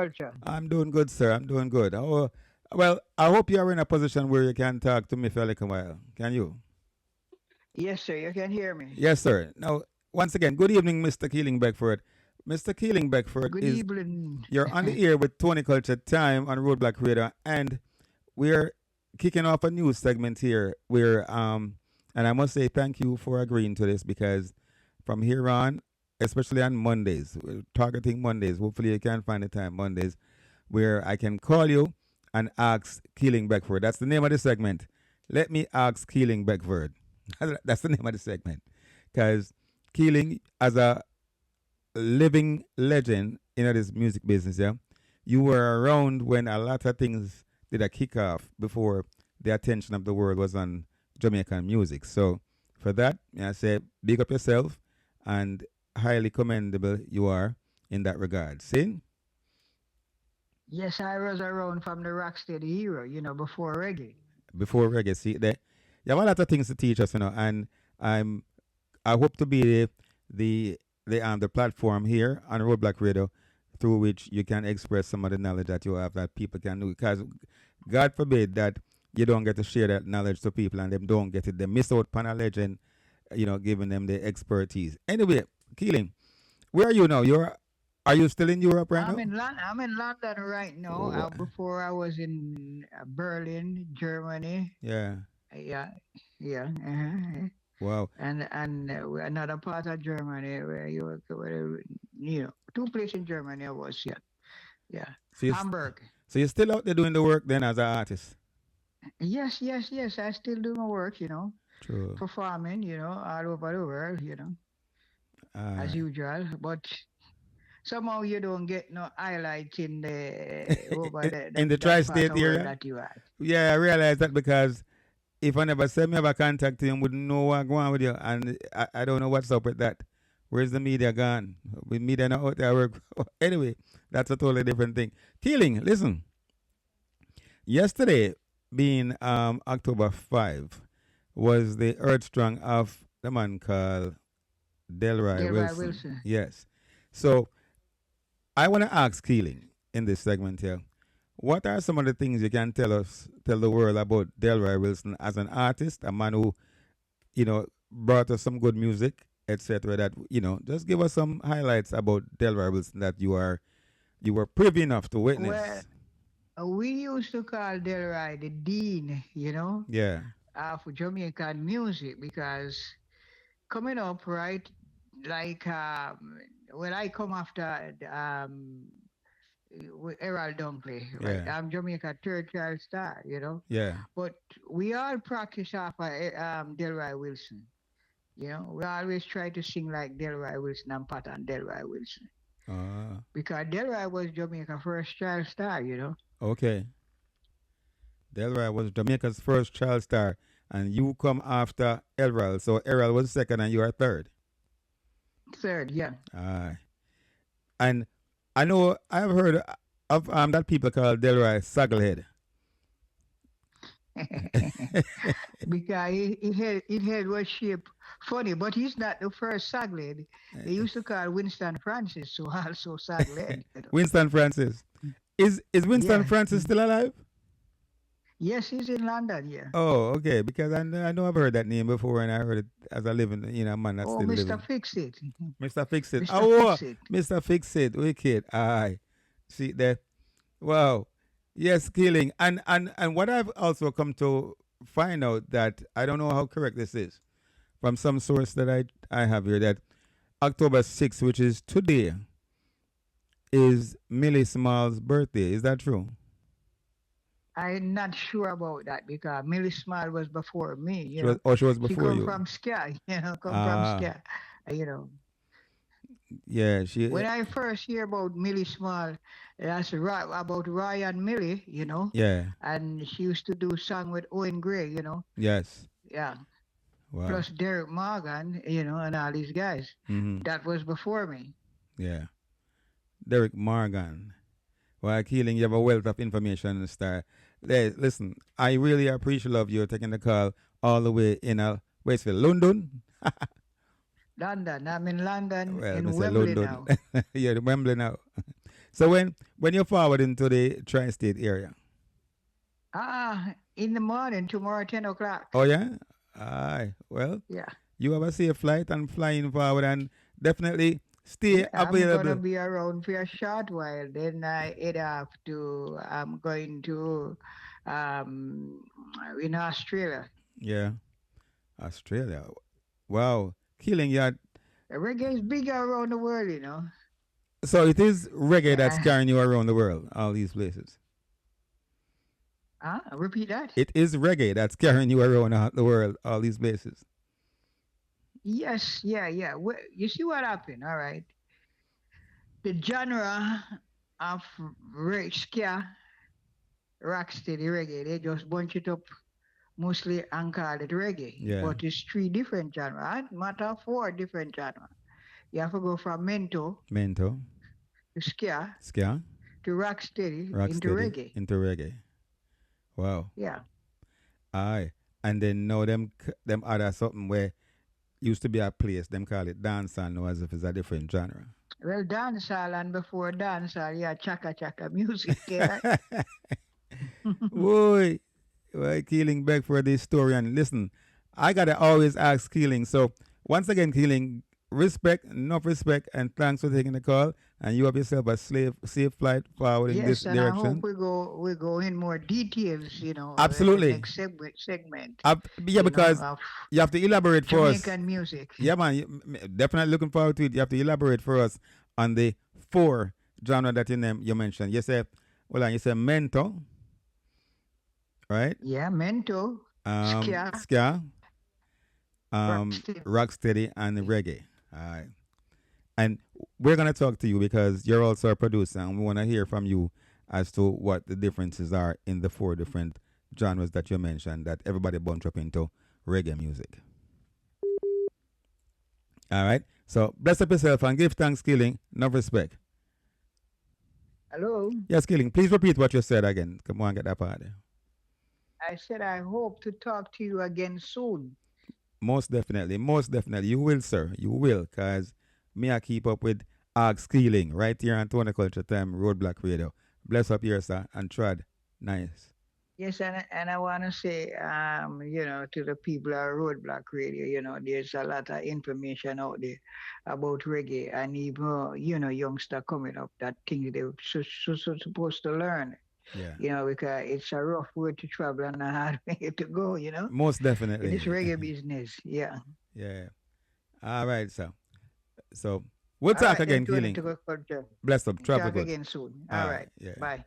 culture? I'm doing good, sir. I'm doing good. Oh, well, I hope you are in a position where you can talk to me for a little while. Can you? Yes, sir. You can hear me. Yes, sir. Now, once again, good evening, Mr. Keeling Beckford. Mr. Keeling Beckford Good is evening. you're on the air with Tony Culture Time on Roadblock Radio, and we're kicking off a new segment here where and I must say thank you for agreeing to this because from here on, especially on Mondays, we're targeting Mondays. Hopefully you can find the time Mondays where I can call you and ask Keeling Beckford. That's the name of the segment. Let me ask Keeling Beckford. That's the name of the segment. Because Keeling, as a living legend in this music business, yeah, you were around when a lot of things did a kick off before the attention of the world was on Jamaican music. So for that, I say big up yourself and highly commendable you are in that regard. See? Yes, I was around from the Rocksteady era, before reggae. Before reggae. See, you have a lot of things to teach us, and I'm I hope to be the the platform here on Roadblock Radio through which you can express some of the knowledge that you have that people can do. Because God forbid that you don't get to share that knowledge to people and them don't get it. They miss out on a legend, giving them the expertise. Anyway, Keeling, where are you now? Are you still in Europe right now? I'm in London right now. Oh, Before I was in Berlin, Germany. yeah. Yeah, yeah. Wow. Another part of Germany where two places in Germany I was. Yeah, yeah. So you Hamburg. so you're still out there doing the work then as an artist. Yes, yes, yes. I still do my work. True. Performing. All over the world. As Aye. usual. But somehow you don't get no highlight in the over In the that part tri-state of world area. that you at. Yeah, I realize that because if I never send me have a contact to him, wouldn't know what going on with you, and I don't know what's up with that. Where's the media gone? With media not out there work. Anyway, that's a totally different thing. Keeling, listen. Yesterday, being October 5, was the Earth Strong of the man called Delroy Delroy Wilson. Wilson. Yes. So I want to ask Keeling in this segment here. What are some of the things you can tell the world about Delroy Wilson as an artist, a man who, brought us some good music, etc. That, just give us some highlights about Delroy Wilson that you were privy enough to Well, witness. we used to call Delroy the dean, Yeah. of Jamaican music because coming up, right, like when I come after with Errol Dunkley, right? Yeah. I'm Jamaica third child star. Yeah. But we all practice off of Delroy Wilson. We always try to sing like Delroy Wilson and pattern Delroy Wilson. Ah. Because Delroy was Jamaica first child star. Okay. Delroy was Jamaica's first child star, and you come after Errol. So Errol was second, and you are third. Third, yeah. Aye. And I know I've heard of that people call Delroy Sagglehead. Because it was shaped funny, but he's not the first Sagled. They used to call Winston Francis, so also Sagled. Winston Francis. Is Winston Yeah. Francis still alive? Yes, he's in London, yeah. Oh, okay. Because I know I've heard that name before, and I heard it as a living, a man that's Oh, still Mr. living. Fix It. Mr. Fix It. Mr. Oh, Fix It. Mr. Fix It. Wicked. Aye. See there. Wow. Yes, killing. And what I've also come to find out that I don't know how correct this is from some source that I have here that October 6th, which is today, is Millie Small's birthday. Is that true? I'm not sure about that because Millie Small was before me, She was She before come you. from Ska, come from Ah, Ska. You know. yeah, she, When I first hear about Millie Small, that's about Ryan Millie. yeah, And she used to do song with Owen Gray. yes. Yeah. Wow. Plus Derek Morgan, and all these guys. Mm-hmm. That was before me. Yeah. Derek Morgan. Well, Keeling, you have a wealth of information, Star. Hey, listen, I really appreciate of you taking the call all the way in Westfield, London. London. I'm in London Well, in Mr. Wembley London. now. Yeah, the Wembley now. So when you're forward into the tri-state area, In the morning, tomorrow, 10 o'clock. oh yeah, aye, well, Yeah. you have a safe flight and flying forward, and definitely stay Yeah, I'm gonna available. be around for a short while. Then I head off to. I'm going to, um, in Australia. Yeah, Australia. Wow, killing ya. Reggae is big around the world, you know. So it is reggae that's Yeah. carrying you around the world, all these places. Repeat that. It is reggae that's carrying you around the world, all these places. Yes, yeah, yeah. You see what happened? All right. The genre of ska, rocksteady reggae, they just bunch it up mostly and call it reggae. Yeah, But it's three different genres, matter of four different genres. You have to go from mento mento, to ska ska, to rocksteady into rocksteady, reggae. into reggae. Wow. Yeah. Aye. And then now them other something where used to be a place, them call it dancehall now as if it's a different genre. Well, dancehall and before dancehall, yeah, chaka chaka music, yeah. Boy, well, Keeling Beckford, the historian. Listen, I gotta always ask Keeling. So once again, Keeling, respect, enough respect, and thanks for taking the call. And you have yourself a safe flight forward in this Yes, and I hope direction. we go in more details, at the Absolutely. next segment, Yeah, because of you have to elaborate for us. Jamaican music. Yeah, man, definitely looking forward to it. You have to elaborate for us on the four genre that you mentioned. You said, well, you said mental, right? Yeah, mento, ska, Ska, rocksteady. rocksteady, and reggae. All right. And we're gonna talk to you because you're also a producer, and we want to hear from you as to what the differences are in the four different genres that you mentioned that everybody bunch up into reggae music. All right. So bless up yourself and give thanks, Killing. No respect. Hello. Yes, Killing. Please repeat what you said again. Come on, get that part there. I said I hope to talk to you again soon. Most definitely. Most definitely. You will, sir. You will. Because me, I keep up with Ask Killing right here on Tony Culture Time, Roadblock Radio. Bless up here, sir. And Trad. Nice. Yes, and I want to say, to the people at Roadblock Radio, there's a lot of information out there about reggae, and even, youngster coming up that things they're supposed to learn, Yeah. because it's a rough road to travel and a hard way to go, Most in this definitely. reggae business. Yeah. Yeah. All right, sir. So we'll All talk right, then, again, Tony, Killing. to go culture. Bless up. Travel Talk good. again soon. All All right. right. Yeah. Bye.